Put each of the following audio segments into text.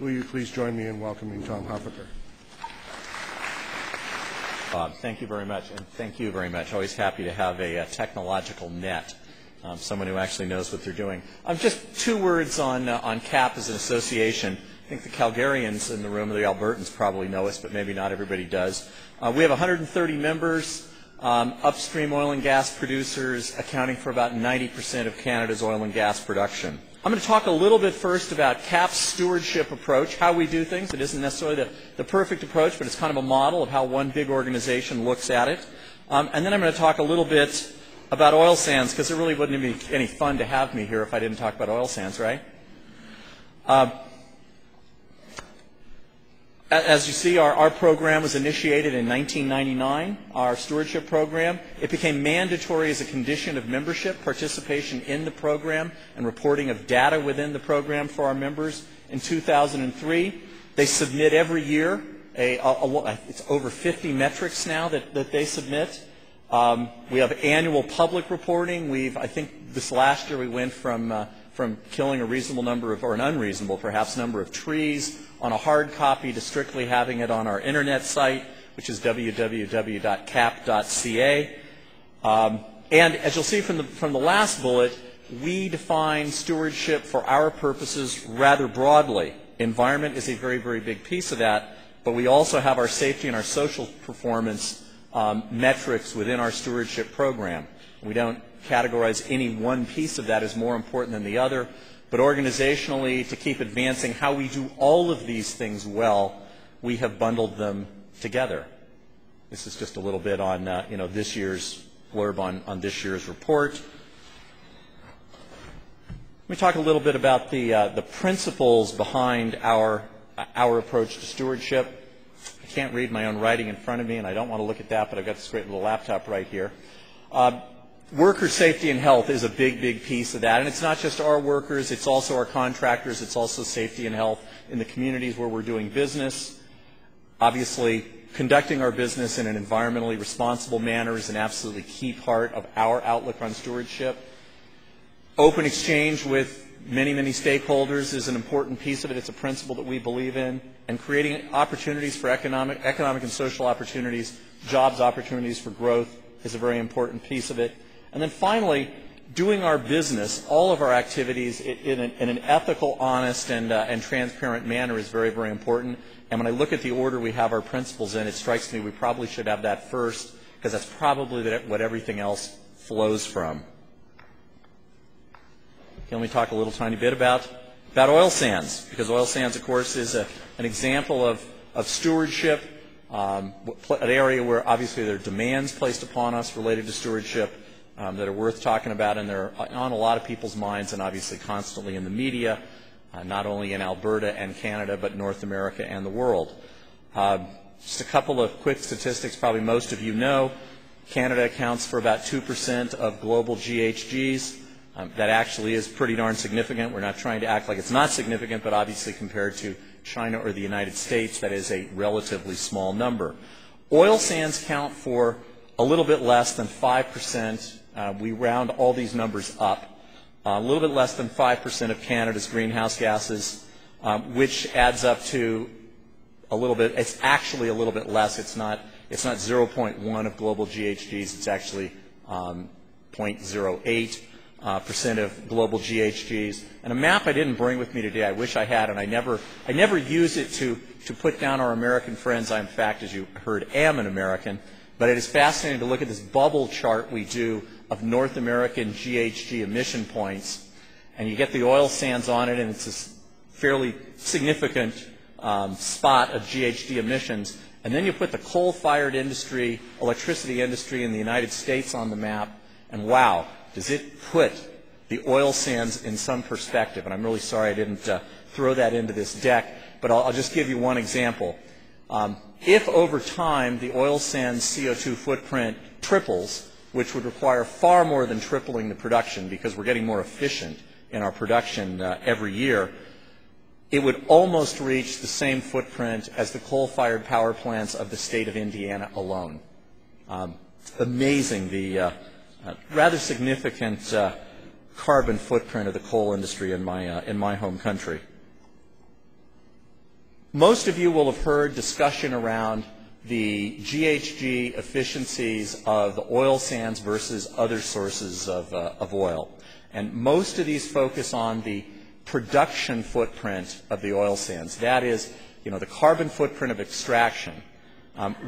Will you please join me in welcoming Tom Huffaker? Bob, thank you very much, and thank you very much. Always happy to have a technological net, someone who actually knows what they're doing. Just two words on CAP as an association. I think the Calgarians in the room, the Albertans probably know us, but maybe not everybody does. We have 130 members, upstream oil and gas producers, accounting for about 90% of Canada's oil and gas production. I'm going to talk a little bit first about CAP's stewardship approach, how we do things. It isn't necessarily the perfect approach, but it's kind of a model of how one big organization looks at it. And then I'm going to talk a little bit about oil sands, because it really wouldn't be any fun to have me here if I didn't talk about oil sands, right? As you see, our program was initiated in 1999, our stewardship program. It became mandatory as a condition of membership, participation in the program, and reporting of data within the program for our members in 2003. They submit every year. It's over 50 metrics now that they submit. We have annual public reporting. I think this last year we went from killing a reasonable number of, or an unreasonable perhaps, number of trees on a hard copy to strictly having it on our internet site, which is www.cap.ca. And as you'll see from the last bullet, we define stewardship for our purposes rather broadly. Environment is a very, very big piece of that, but we also have our safety and our social performance metrics within our stewardship program. We don't categorize any one piece of that as more important than the other, but organizationally, to keep advancing how we do all of these things well, we have bundled them together. This is just a little bit on this year's blurb on this year's report. Let me talk a little bit about the principles behind our approach to stewardship. I can't read my own writing in front of me, and I don't want to look at that, but I've got this great little laptop right here. Worker safety and health is a big, big piece of that. And it's not just our workers, it's also our contractors, it's also safety and health in the communities where we're doing business. Obviously, conducting our business in an environmentally responsible manner is an absolutely key part of our outlook on stewardship. Open exchange with many, many stakeholders is an important piece of it. It's a principle that we believe in. And creating opportunities for economic and social opportunities, jobs opportunities for growth is a very important piece of it. And then finally, doing our business, all of our activities in an ethical, honest, and transparent manner is very, very important. And when I look at the order we have our principles in, it strikes me we probably should have that first, because that's probably what everything else flows from. Okay, let me talk a little tiny bit about oil sands, because oil sands, of course, is an example of stewardship, an area where obviously there are demands placed upon us related to stewardship that are worth talking about, and they're on a lot of people's minds and obviously constantly in the media, not only in Alberta and Canada, but North America and the world. Just a couple of quick statistics probably most of you know. Canada accounts for about 2% of global GHGs. That actually is pretty darn significant. We're not trying to act like it's not significant, but obviously compared to China or the United States, that is a relatively small number. Oil sands count for a little bit less than 5%. We round all these numbers up. A little bit less than 5% of Canada's greenhouse gases, which adds up to a little bit. It's actually a little bit less. It's not 0.1 of global GHGs. It's actually 0.08% of global GHGs. And a map I didn't bring with me today. I wish I had, and I never use it to put down our American friends. I, in fact, as you heard, am an American. But it is fascinating to look at this bubble chart we do of North American GHG emission points, and you get the oil sands on it, and it's a fairly significant spot of GHG emissions. And then you put the coal-fired industry, electricity industry in the United States on the map, and wow, does it put the oil sands in some perspective. And I'm really sorry I didn't throw that into this deck, but I'll just give you one example. If over time the oil sands CO2 footprint triples, which would require far more than tripling the production because we're getting more efficient in our production every year, it would almost reach the same footprint as the coal-fired power plants of the state of Indiana alone. Amazing, the rather significant carbon footprint of the coal industry in my home country. Most of you will have heard discussion around the GHG efficiencies of the oil sands versus other sources of oil. And most of these focus on the production footprint of the oil sands. That is, the carbon footprint of extraction.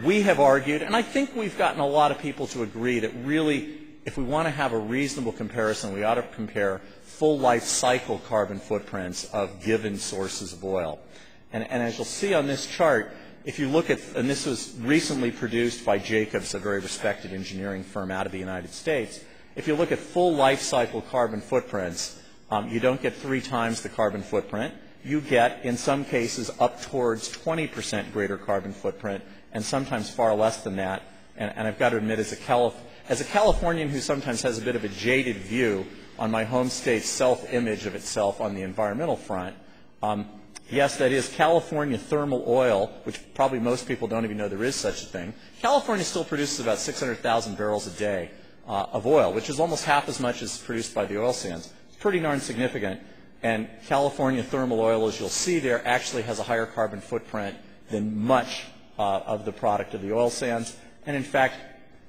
We have argued, and I think we've gotten a lot of people to agree, that really, if we want to have a reasonable comparison, we ought to compare full life cycle carbon footprints of given sources of oil. And as you'll see on this chart, if you look at, and this was recently produced by Jacobs, a very respected engineering firm out of the United States, if you look at full life cycle carbon footprints, you don't get 3 times the carbon footprint. You get, in some cases, up towards 20% greater carbon footprint, and sometimes far less than that. And I've got to admit, as a Californian who sometimes has a bit of a jaded view on my home state's self-image of itself on the environmental front, yes, that is California thermal oil, which probably most people don't even know there is such a thing. California still produces about 600,000 barrels a day of oil, which is almost half as much as produced by the oil sands. It's pretty darn significant. And California thermal oil, as you'll see there, actually has a higher carbon footprint than much of the product of the oil sands. And in fact,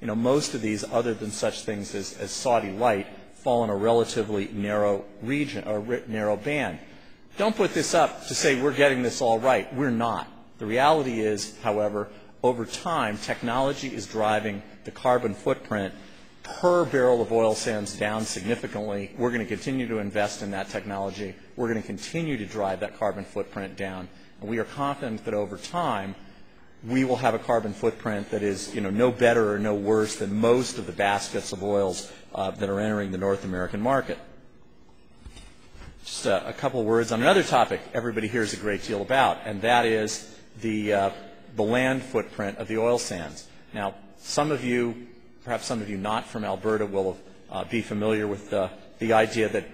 most of these, other than such things as Saudi light, fall in a relatively narrow region or narrow band. Don't put this up to say we're getting this all right. We're not. The reality is, however, over time, technology is driving the carbon footprint per barrel of oil sands down significantly. We're going to continue to invest in that technology. We're going to continue to drive that carbon footprint down. And we are confident that over time, we will have a carbon footprint that is, no better or no worse than most of the baskets of oils that are entering the North American market. Just a couple words on another topic everybody hears a great deal about, and that is the land footprint of the oil sands. Now, some of you, perhaps some of you not from Alberta, will be familiar with the idea that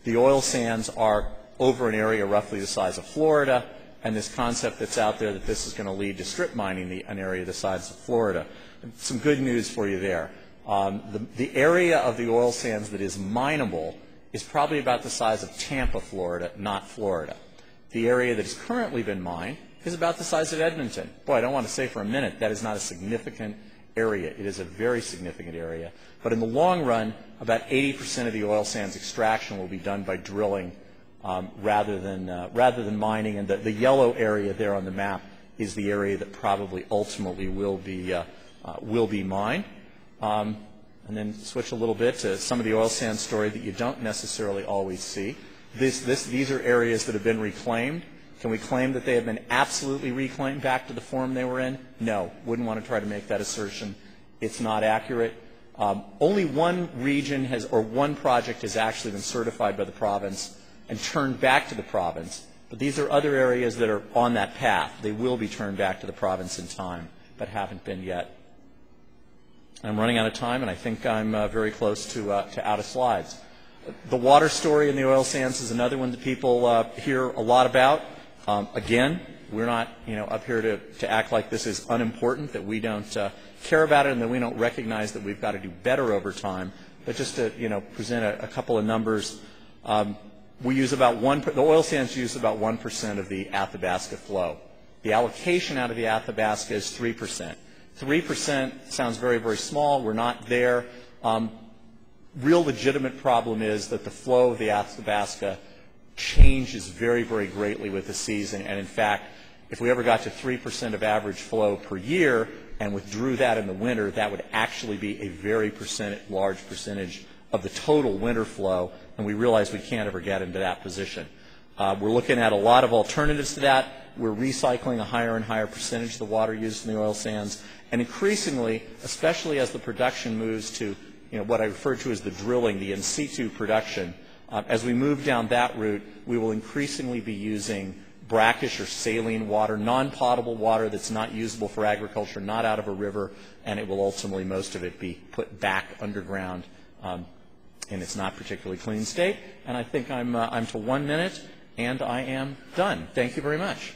the oil sands are over an area roughly the size of Florida, and this concept that's out there that this is going to lead to strip mining an area the size of Florida. Some good news for you there. The area of the oil sands that is mineable is probably about the size of Tampa, Florida, not Florida. The area that has currently been mined is about the size of Edmonton. Boy, I don't want to say for a minute that is not a significant area. It is a very significant area. But in the long run, about 80% of the oil sands extraction will be done by drilling rather than mining. And the yellow area there on the map is the area that probably ultimately will be mined. And then switch a little bit to some of the oil sands story that you don't necessarily always see. These are areas that have been reclaimed. Can we claim that they have been absolutely reclaimed back to the form they were in? No. Wouldn't want to try to make that assertion. It's not accurate. Only one region one project has actually been certified by the province and turned back to the province. But these are other areas that are on that path. They will be turned back to the province in time, but haven't been yet. I'm running out of time, and I think I'm very close to out of slides. The water story in the oil sands is another one that people hear a lot about. Again, we're not up here to act like this is unimportant, that we don't care about it, and that we don't recognize that we've got to do better over time. But just to present a couple of numbers, we use about the oil sands use about 1% of the Athabasca flow. The allocation out of the Athabasca is 3%. 3% sounds very, very small. We're not there. Real legitimate problem is that the flow of the Athabasca changes very, very greatly with the season. And in fact, if we ever got to 3% of average flow per year and withdrew that in the winter, that would actually be a very large percentage of the total winter flow. And we realize we can't ever get into that position. We're looking at a lot of alternatives to that. We're recycling a higher and higher percentage of the water used in the oil sands. And increasingly, especially as the production moves to what I refer to as the drilling, the in situ production, as we move down that route, we will increasingly be using brackish or saline water, non-potable water that's not usable for agriculture, not out of a river, and it will ultimately, most of it, be put back underground in its not particularly clean state. And I think I'm to 1 minute, and I am done. Thank you very much.